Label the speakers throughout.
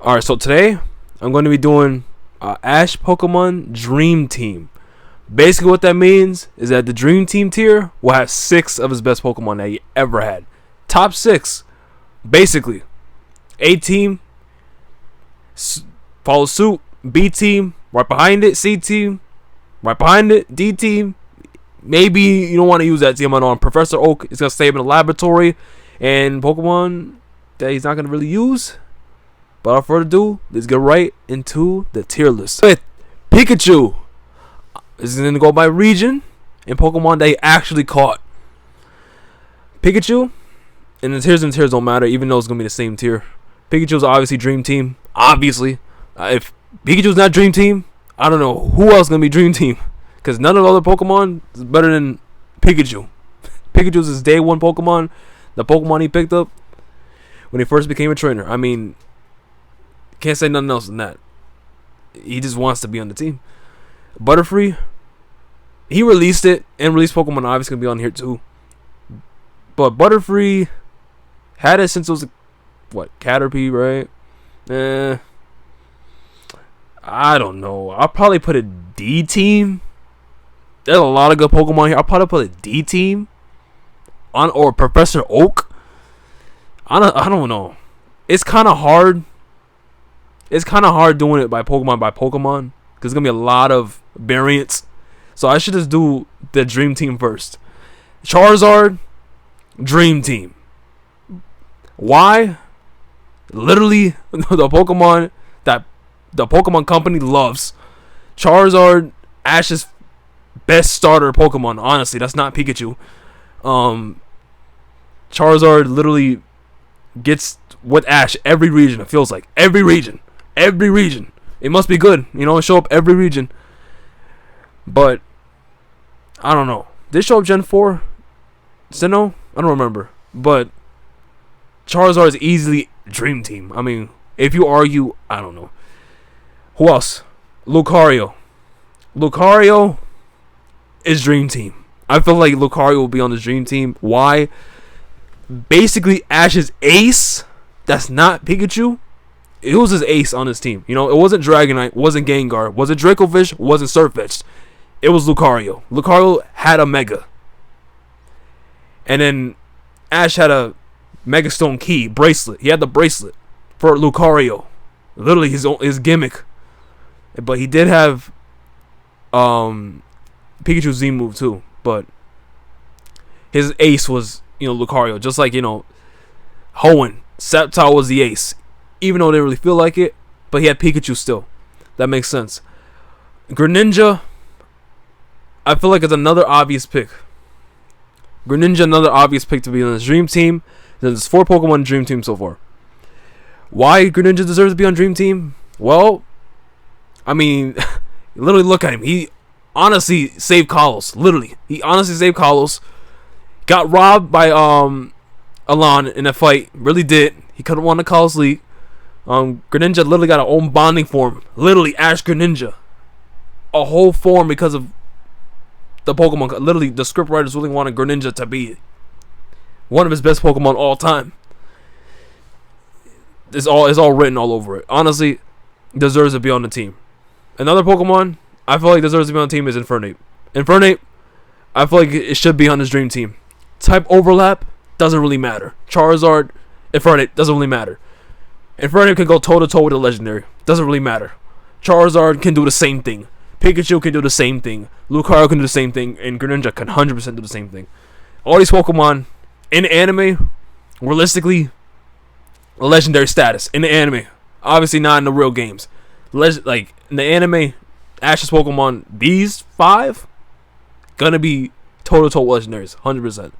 Speaker 1: Alright, so today I'm going to be doing Ash Pokemon Dream Team. Basically what that means is that the Dream Team tier will have 6 of his best Pokemon that he ever had. Top 6. Basically. A team follows suit. B team right behind it. C team right behind it. D team. Maybe you don't want to use that team on Professor Oak. It's going to stay in the laboratory. And Pokemon that he's not going to really use. But without further ado, let's get right into the tier list. With Pikachu. This is going to go by region and Pokemon that he actually caught. Pikachu. And the tiers don't matter, even though it's going to be the same tier. Pikachu's obviously Dream Team. Obviously. If Pikachu's not Dream Team, I don't know who else is going to be Dream Team. Because none of the other Pokemon is better than Pikachu. Pikachu's his day one Pokemon. The Pokemon he picked up when he first became a trainer. I mean, can't say nothing else than that. He just wants to be on the team. Butterfree, he released it, and released Pokemon obviously going to be on here too. But Butterfree had it since it was, Caterpie, right? I don't know. I'll probably put a D team. There's a lot of good Pokemon here. I'll probably put a D team on, or Professor Oak. I don't know. It's kind of hard. It's kind of hard doing it by Pokemon because there's gonna be a lot of variants. So I should just do the Dream Team first. Charizard, Dream Team. Why? Literally, the Pokemon that the Pokemon company loves. Charizard, Ash's best starter Pokemon. Honestly, that's not Pikachu. Charizard literally gets with Ash every region. It feels like every region. It must be good, show up every region. But I don't know. Did it show up Gen 4? Sinnoh? I don't remember. But Charizard is easily Dream Team. I mean, if you argue, I don't know. Who else? Lucario. Lucario is Dream Team. I feel like Lucario will be on the Dream Team. Why? Basically, Ash's ace, that's not Pikachu. It was his ace on his team. It wasn't Dragonite, wasn't Gengar, wasn't Dracovish, wasn't Surfetch'd. It was Lucario. Lucario had a Mega. And then Ash had a Mega Stone Key bracelet. He had the bracelet for Lucario. Literally his gimmick. But he did have Pikachu's Z move too. But his ace was, Lucario. Just like, Hoenn. Sceptile was the ace. Even though they didn't really feel like it. But he had Pikachu still. That makes sense. Greninja, I feel like it's another obvious pick. Greninja, another obvious pick to be on this Dream Team. There's 4 Pokemon Dream Team so far. Why Greninja deserves to be on Dream Team? Well, I mean, literally look at him. He honestly saved Kalos. Literally. He honestly saved Kalos. Got robbed by Alon in a fight. Really did. He could have won the Kalos League. Greninja literally got an own bonding form. Literally, Ash Greninja. A whole form because of the Pokemon. Literally, the scriptwriters really wanted Greninja to be one of his best Pokemon all time. It's all written all over it. Honestly, deserves to be on the team. Another Pokemon I feel like deserves to be on the team is Infernape. Infernape, I feel like it should be on his Dream Team. Type overlap doesn't really matter. Charizard, Infernape doesn't really matter. Infernape can go toe to toe with a legendary. Doesn't really matter. Charizard can do the same thing. Pikachu can do the same thing. Lucario can do the same thing. And Greninja can 100% do the same thing. All these Pokemon in anime, realistically, legendary status in the anime. Obviously not in the real games. Like in the anime, Ash's Pokemon, these 5 gonna be toe to toe legendaries, 100%.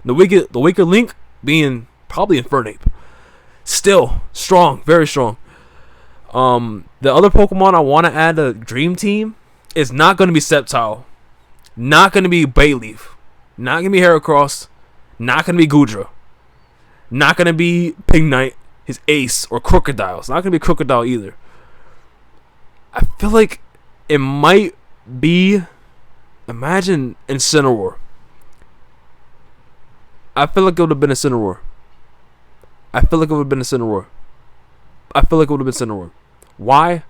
Speaker 1: The weaker link being probably Infernape. Still strong, very strong. The other Pokemon I want to add to Dream Team is not going to be Sceptile, not going to be Bayleaf, not going to be Heracross, not going to be Goodra, not going to be Pignite, his ace, or Crocodile. It's not going to be Crocodile either. I feel like it might be, imagine Incineroar. I feel like it would have been Incineroar. I feel like it would have been Incineroar. Why?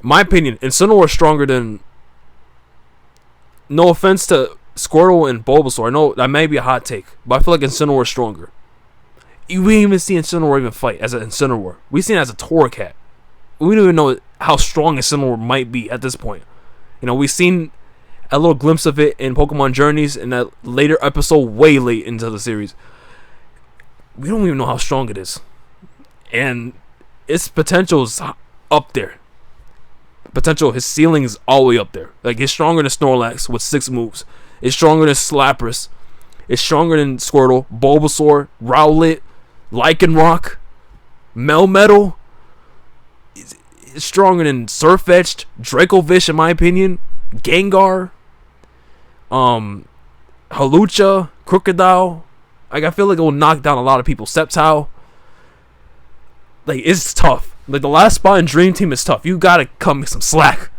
Speaker 1: My opinion, Incineroar is stronger than. No offense to Squirtle and Bulbasaur. I know that may be a hot take, but I feel like Incineroar is stronger. We didn't even see Incineroar even fight as an Incineroar. We seen it as a Torracat. We don't even know how strong Incineroar might be at this point. We've seen a little glimpse of it in Pokemon Journeys in that later episode, way late into the series. We don't even know how strong it is. And its potential is up there. His ceiling is all the way up there. Like, it's stronger than Snorlax with 6 moves. It's stronger than Lapras. It's stronger than Squirtle, Bulbasaur, Rowlet, Lycanroc, Melmetal. It's stronger than Surfetch'd, Dracovish in my opinion, Gengar, Hawlucha, Crocodile. Like, I feel like it will knock down a lot of people. Sceptile. Like, it's tough. Like, the last spot in Dream Team is tough. You gotta cut me some slack.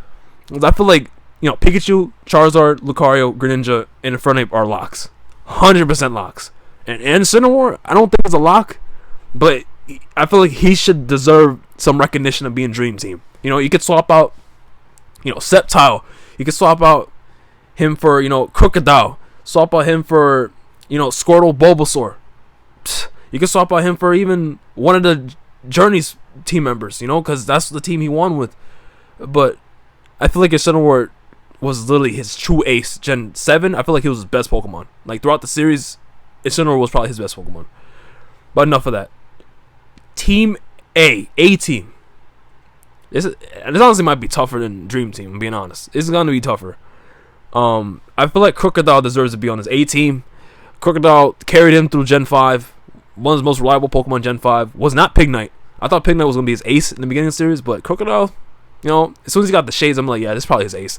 Speaker 1: I feel like, Pikachu, Charizard, Lucario, Greninja, and Infernape are locks. 100% locks. And Incineroar, I don't think it's a lock, but I feel like he should deserve some recognition of being Dream Team. You could swap out, Sceptile. You could swap out him for, Crocodile. Swap out him for, Squirtle, Bulbasaur. You could swap out him for even one of the Journey's team members, because that's the team he won with. But I feel like Incineroar was literally his true ace. Gen 7, I feel like he was his best Pokemon. Like, throughout the series, Incineroar was probably his best Pokemon. But enough of that. Team A team. This honestly might be tougher than Dream Team, I'm being honest. It's going to be tougher. I feel like Crocodile deserves to be on his A team. Crocodile carried him through Gen 5. One of the most reliable Pokemon Gen 5 was not Pignite. I thought Pignite was going to be his ace in the beginning of the series, but Crocodile, as soon as he got the shades, I'm like, yeah, this is probably his ace.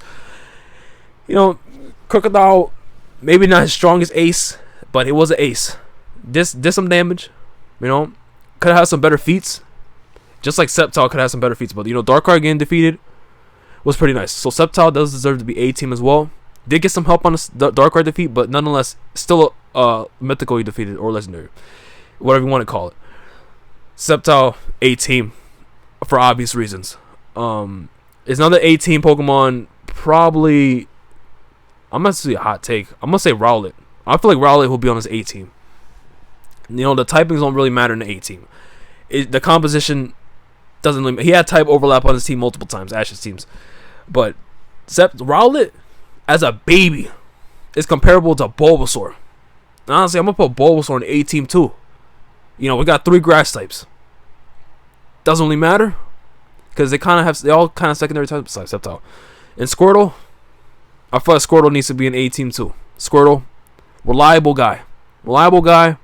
Speaker 1: Crocodile, maybe not his strongest ace, but it was an ace. Did some damage, could have had some better feats. Just like Sceptile could have some better feats, but Darkrai getting defeated was pretty nice. So Sceptile does deserve to be A team as well. Did get some help on the Darkrai defeat, but nonetheless, still mythically defeated or legendary. Whatever you want to call it. Sceptile, A team, for obvious reasons. It's another A team Pokemon. Probably, I'm gonna say a hot take. I'm gonna say Rowlet. I feel like Rowlet will be on his A team. The typings don't really matter in the A team. The composition doesn't really. He had type overlap on his team multiple times, Ash's teams, but Rowlet as a baby is comparable to Bulbasaur. And honestly, I'm gonna put Bulbasaur in the A team too. We got 3 grass types. Doesn't really matter because they all kind of secondary types besides Sceptile. And Squirtle, I feel like Squirtle needs to be an A team too. Squirtle, reliable guy. You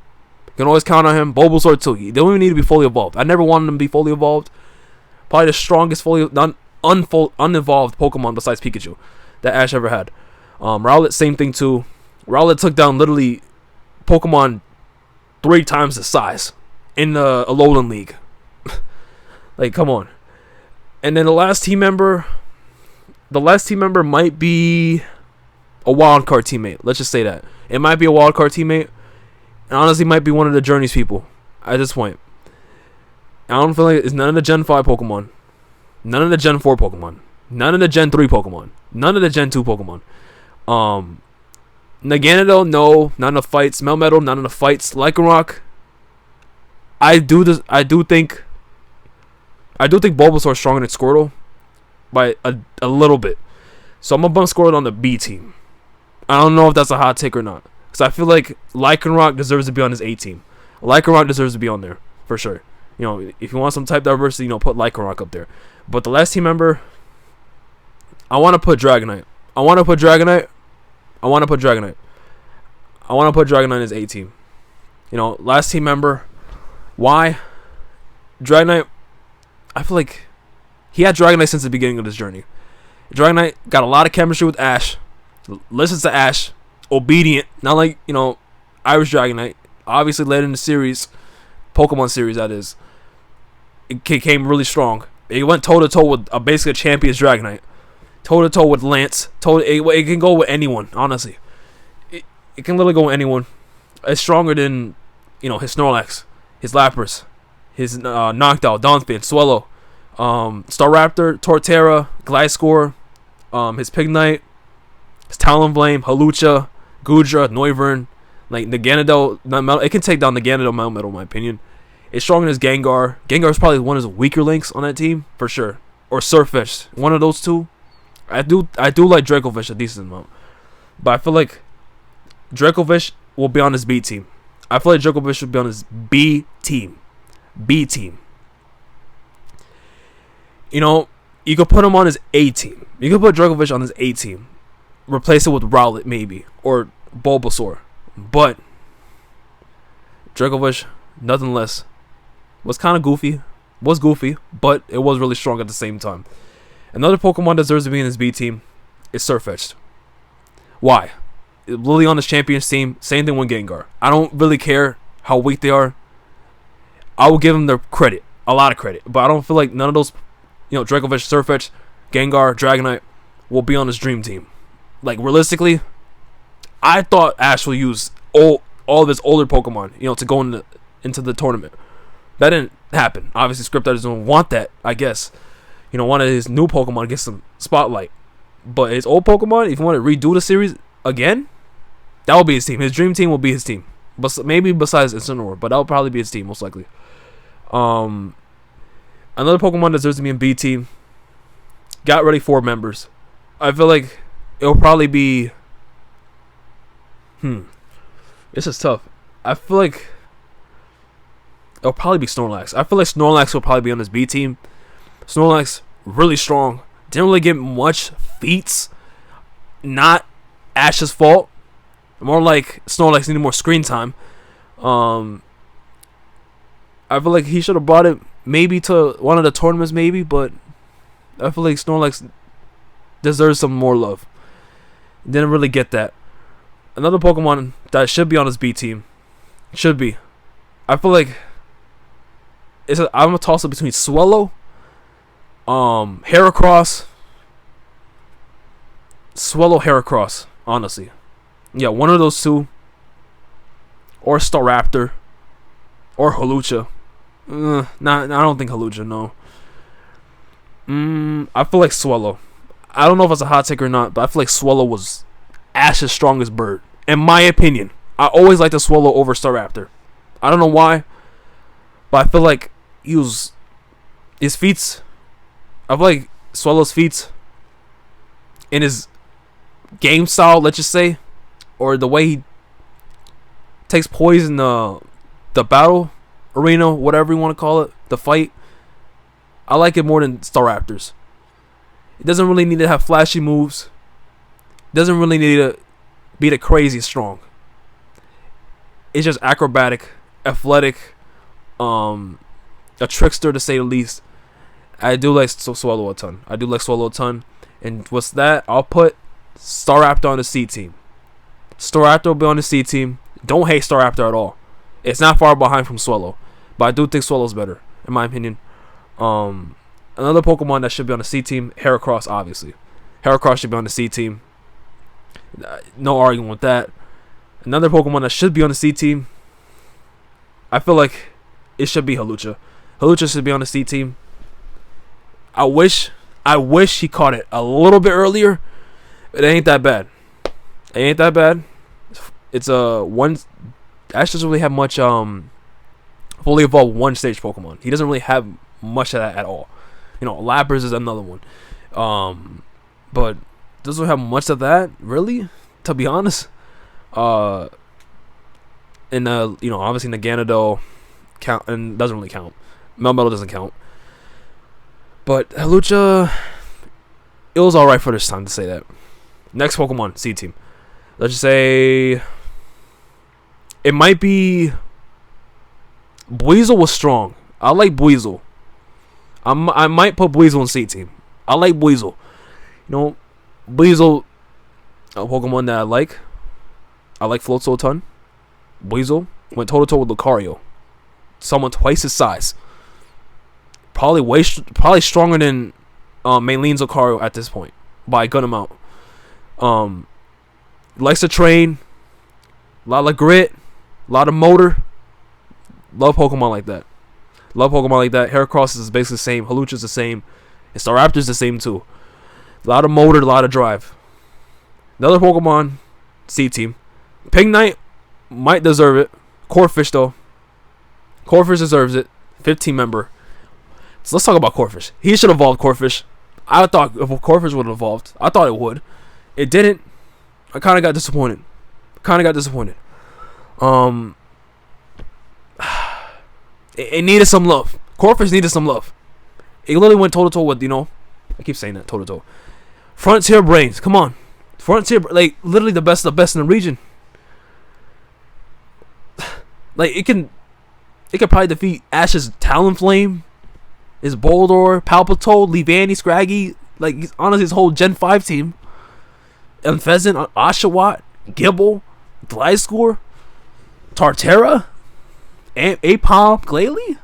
Speaker 1: can always count on him. Bulbasaur too. They don't even need to be fully evolved. I never wanted them to be fully evolved. Probably the strongest fully unevolved Pokemon besides Pikachu that Ash ever had. Rowlet, same thing too. Rowlet took down literally Pokemon 3 times the size in the Alolan League. Like, come on. And then the last team member might be a wild card teammate. Let's just say that. It might be a wild card teammate. And honestly, might be one of the Journeys people at this point. I don't feel like it's none of the Gen 5 Pokemon. None of the Gen 4 Pokemon. None of the Gen 3 Pokemon. None of the Gen 2 Pokemon. Naganadel, no. Not enough fights. Melmetal, not enough fights. Lycanroc, I do think Bulbasaur is stronger than Squirtle by a little bit. So I'm going to bump Squirtle on the B team. I don't know if that's a hot take or not. Because I feel like Lycanroc deserves to be on his A team. Lycanroc deserves to be on there, for sure. If you want some type diversity, put Lycanroc up there. But the last team member, I want to put Dragonite. I want to put Dragonite in his A team. Last team member. Why? Dragonite, I feel like he had Dragonite since the beginning of this journey. Dragonite got a lot of chemistry with Ash. Listens to Ash. Obedient. Not like, Irish Dragonite. Obviously led in the series. Pokemon series, that is. It came really strong. It went toe-to-toe with basically a champion's Dragonite. Toe-to-toe with Lance. It can go with anyone, honestly. It can literally go with anyone. It's stronger than, his Snorlax, his Lapras, his knocked out Donphan, Swellow, Staraptor, Torterra, Gliscor, his Pignite, his Talonflame, Hawlucha, Goodra, Noivern, like Naganadel. It can take down Naganadel Melmetal in my opinion. It's stronger than his Gengar. Gengar is probably one of the weaker links on that team for sure. Or Surfish, one of those two. I do like Dracovish a decent amount, but I feel like Dracovish will be on his B team. I feel like Dracovish should be on his B team. B team. You know, you could put him on his A team. You could put Dracovish on his A team. Replace it with Rowlet maybe. Or Bulbasaur. But Dracovish, nothing less. Was kind of goofy. Was goofy, but it was really strong at the same time. Another Pokemon deserves to be in his B team is Surfetch'd. Why? Liliana's Champions team, same thing with Gengar. I don't really care how weak they are. I will give them their credit, a lot of credit, but I don't feel like none of those, Dracovish, Surfetch'd, Gengar, Dragonite will be on his dream team. Like realistically, I thought Ash will use all of his older Pokemon, to go into the tournament. That didn't happen. Obviously, Script doesn't want that, I guess. One of his new Pokemon gets some spotlight. But his old Pokemon, if you want to redo the series again, that will be his team. His dream team will be his team. But maybe besides Incineroar, but that will probably be his team, most likely. Another Pokemon deserves to be in B team. Got ready 4 members. I feel like it'll probably be... This is tough. I feel like it'll probably be Snorlax. I feel like Snorlax will probably be on his B team. Snorlax, really strong. Didn't really get much feats. Not Ash's fault. More like Snorlax needed more screen time. I feel like he should have brought it maybe to one of the tournaments maybe, but I feel like Snorlax deserves some more love. Didn't really get that. Another Pokemon that should be on his B team. Should be. I feel like I'm a toss up between Swellow, Heracross, Heracross, honestly. Yeah, one of those two. Or Staraptor. Or Hawlucha. I don't think Hawlucha, no. I feel like Swellow. I don't know if it's a hot take or not, but I feel like Swellow was Ash's strongest bird. In my opinion. I always like the Swellow over Staraptor. I don't know why, but I feel like his feats, I feel like Swellow's feats in his game style, let's just say, or the way he takes poise in the battle arena, whatever you want to call it, the fight, I like it more than Staraptor's. It doesn't really need to have flashy moves. Doesn't really need to be the crazy strong. It's just acrobatic, athletic, a trickster to say the least. I do like Swellow a ton. And what's that? I'll put Staraptor on the C team. Staraptor will be on the C team. Don't hate Staraptor at all. It's not far behind from Swellow, but I do think Swellow's better, in my opinion. Another Pokemon that should be on the C team, Heracross, obviously. Heracross should be on the C team. No arguing with that. Another Pokemon that should be on the C team, I feel like it should be Hawlucha. Hawlucha should be on the C team. I wish he caught it a little bit earlier. It ain't that bad. It's one. Ash doesn't really have much fully evolved one stage Pokemon. He doesn't really have much of that at all. Lapras is another one. But doesn't have much of that, really, to be honest. And obviously Naganadel count and doesn't really count. Melmetal doesn't count. But Hawlucha, it was alright for this time to say that. Next Pokemon, C team. Let's just say it might be Buizel was strong. I like Buizel. I might put Buizel in C team. I like Buizel. Buizel, a Pokemon that I like. I like Floatzel a ton. Buizel went toe-to-toe with Lucario. Someone twice his size. Probably stronger than Maylene's Lucario at this point. By a good amount. Likes to train. A lot of grit. A lot of motor. Love Pokemon like that. Love Pokemon like that. Heracross is basically the same. Halucha's the same. And Staraptor's the same too. A lot of motor, a lot of drive. Another Pokemon, C Team. Pignite might deserve it. Corphish though. Corphish deserves it. 15 member. So let's talk about Corphish. He should have evolved Corphish. I thought if Corphish would have evolved, I thought it would. It didn't. I kind of got disappointed. It needed some love. Corphish needed some love. It literally went toe to toe with, I keep saying that, toe to toe. Frontier Brains, come on. Frontier, like, literally the best of the best in the region. Like, it can probably defeat Ash's Talonflame, his Boldor, Palpitoad, Leavanny, Scraggy. Like, honestly, his whole Gen 5 team. And Pheasant, Oshawott, Gibble, Gliscor, Torterra, Apom, Glalie.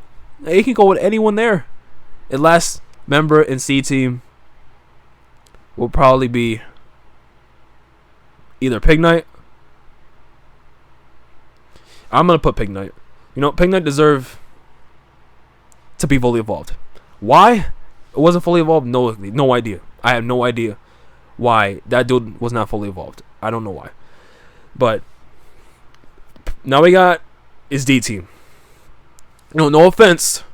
Speaker 1: He can go with anyone there. And last member in C Team will probably be either Pignite. I'm going to put Pignite. Pignite deserve to be fully evolved. Why it wasn't fully evolved? No idea. I have no idea why that dude was not fully evolved. I don't know why. But now we got is D Team. No offense.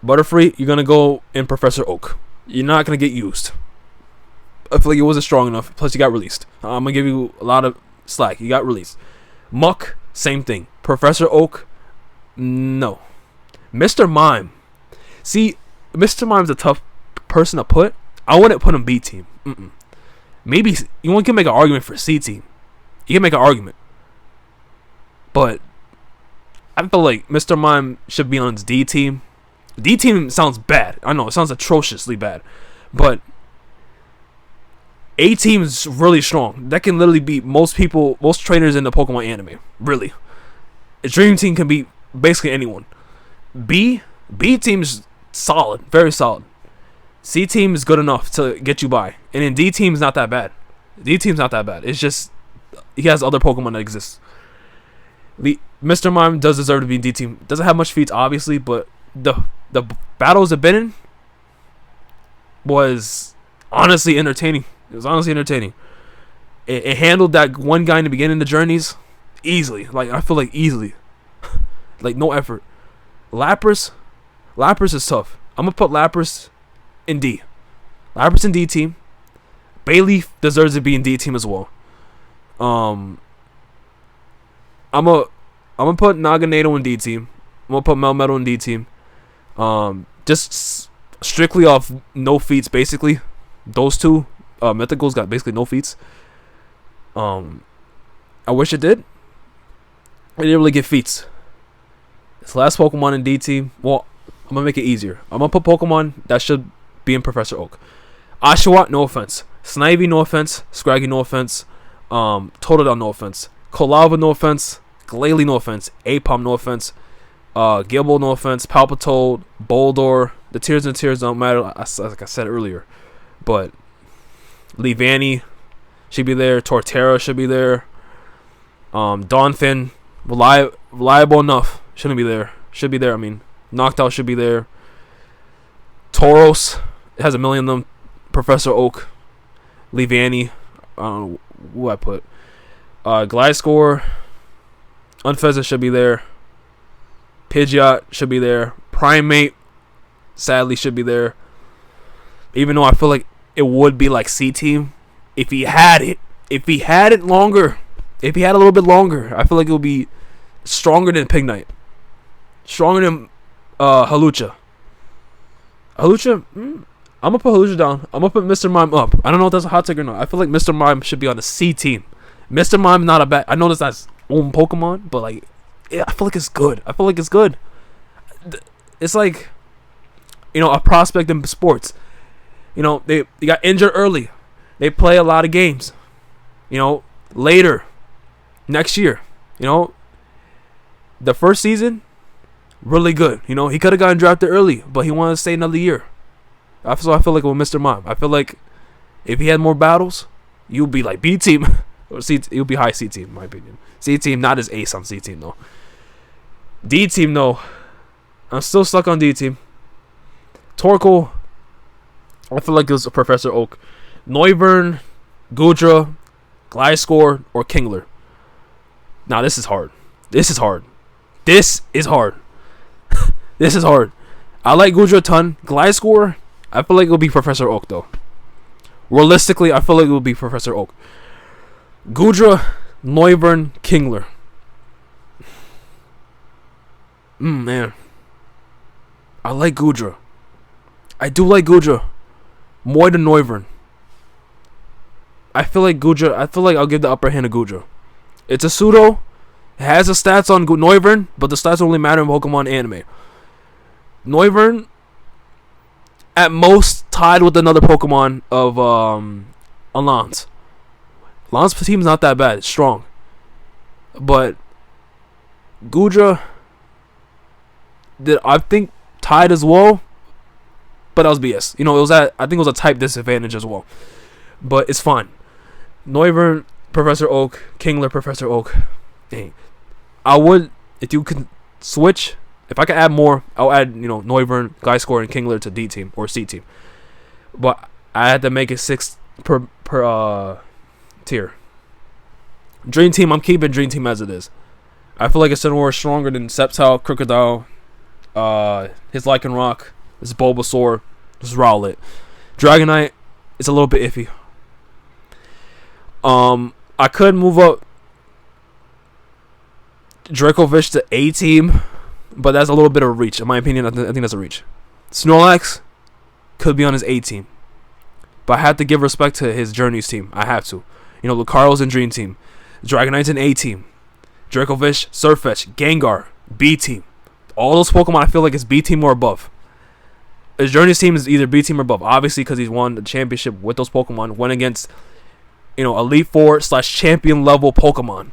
Speaker 1: Butterfree, you're going to go in Professor Oak. You're not going to get used. I feel like it wasn't strong enough. Plus, you got released. I'm going to give you a lot of slack. You got released. Muck, same thing. Professor Oak, no. Mr. Mime. See, Mr. Mime's a tough person to put. I wouldn't put him B Team. Maybe you can make an argument for C Team. You can make an argument. But I feel like Mr. Mime should be on his D Team. D Team sounds bad. I know, it sounds atrociously bad. But A Team is really strong. That can literally beat most trainers in the Pokemon anime. Really. A Dream Team can beat basically anyone. B Team's solid. Very solid. C Team is good enough to get you by. And then D Team is not that bad. It's just he has other Pokemon that exist. Mr. Mime does deserve to be in D Team. Doesn't have much feats, obviously, but the battles have been in was honestly entertaining. It was honestly entertaining. It handled that one guy in the beginning of the journeys easily. Like, I feel like easily. Like, no effort. Lapras is tough. I'm going to put Lapras in D. Lapras in D Team. Bayleaf deserves to be in D Team as well. I'm gonna put Naganado in D Team. I'm gonna put Melmetal in D Team. Just strictly off no feats, basically. Those two Mythicals got basically no feats. I wish it did. I didn't really get feats. This last Pokemon in D Team. Well, I'm gonna make it easier. I'm gonna put Pokemon that should be in Professor Oak. Oshawott, no offense. Snivy, no offense. Scraggy, no offense. Totodile, no offense. Kolava, no offense. Glalie, no offense. Apom, no offense. Gibble, no offense. Palpitoad, Boldor. The tears and tears don't matter, like I said earlier. But Leavanny should be there. Torterra should be there. Donphin, reliable enough. Shouldn't be there. Should be there. I mean, Noctowl should be there. Tauros, it has a million of them. Professor Oak. Leavanny. I don't know who I put. Gliscor. Unfezant should be there. Pidgeot should be there. Primate, sadly, should be there. Even though I feel like it would be like C Team if he had it. If he had it longer. If he had a little bit longer, I feel like it would be stronger than Pignite. Stronger than Halucha. Halucha, I'm gonna put Halucha down. I'm gonna put Mr. Mime up. I don't know if that's a hot take or not. I feel like Mr. Mime should be on the C Team. Mr. Mime not a bad. I know that's not his own Pokemon, but like, yeah, I feel like it's good. It's like, a prospect in sports. They got injured early. They play a lot of games. Later, next year. The first season, really good. He could have gotten drafted early, but he wanted to stay another year. So I feel like with Mr. Mime, I feel like if he had more battles, you'd be like B Team. Or C, it would be high C Team, in my opinion. C Team, not as ace on C Team, though. D team though. I'm still stuck on D team. Torkoal, I feel like it was Professor Oak. Noivern, Gudra, Gliscor, or Kingler. Now this is hard. This is hard. This is hard. This is hard. I like Gudra a ton. Gliscor, I feel like it will be Professor Oak though. Realistically, I feel like it will be Professor Oak. Gudra, Noivern, Kingler. Man. I like Gudra. I do like Gudra more than Noivern. I feel like I'll give the upper hand to Gudra. It's a pseudo. It has the stats on Noivern, but the stats only matter in Pokemon anime. Noivern, at most, tied with another Pokemon of Alans. Alans' team's not that bad. It's strong. But Gudra, I think, tied as well. But that was BS. You know, I think it was a type disadvantage as well. But it's fine. Noivern, Professor Oak, Kingler, Professor Oak. Dang. I would, if you can switch, if I could add more, I'll add, Noivern, Gliscor, and Kingler to D team or C team. But I had to make it 6 per tier. Dream team, I'm keeping Dream team as it is. I feel like Incineroar is stronger than Sceptile, Crocodile, his Lycanroc, his Bulbasaur, his Rowlet. Dragonite, it's a little bit iffy. I could move up Dracovish to A team, but that's a little bit of a reach. In my opinion, I think that's a reach. Snorlax could be on his A team, but I have to give respect to his Journeys team. I have to. Lucario's in Dream team. Dragonite's in A team. Dracovish, Surfetch, Gengar, B team. All those Pokemon I feel like is B team or above. His Journeys team is either B team or above. Obviously, because he's won the championship with those Pokemon. Went against, Elite Four / champion level Pokemon.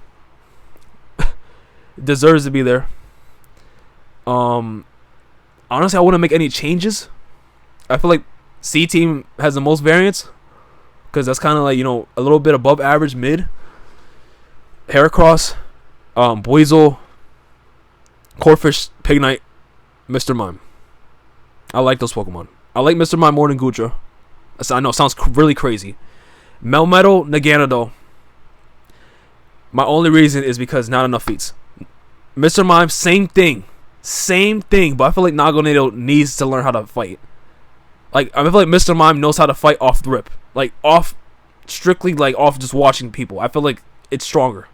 Speaker 1: Deserves to be there. Honestly, I wouldn't make any changes. I feel like C team has the most variance, because that's kind of like, a little bit above average mid. Heracross, Buizel, Corphish, Pignite, Mr. Mime. I like those Pokemon. I like Mr. Mime more than Gudra. I know it sounds really crazy. Melmetal, Naganadel. My only reason is because not enough feats. Mr. Mime, same thing. Same thing, but I feel like Naganadel needs to learn how to fight. I feel like Mr. Mime knows how to fight off the rip. Strictly off just watching people. I feel like it's stronger.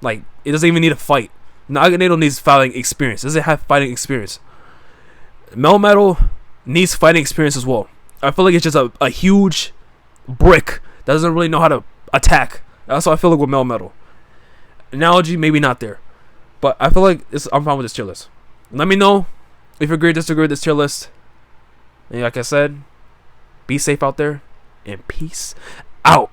Speaker 1: It doesn't even need to fight. Naganadel needs fighting experience. Doesn't have fighting experience. Melmetal needs fighting experience as well. I feel like it's just a huge brick that doesn't really know how to attack. That's how I feel like with Melmetal. Analogy, maybe not there. But I feel like I'm fine with this tier list. Let me know if you agree or disagree with this tier list. And like I said, be safe out there. And peace out.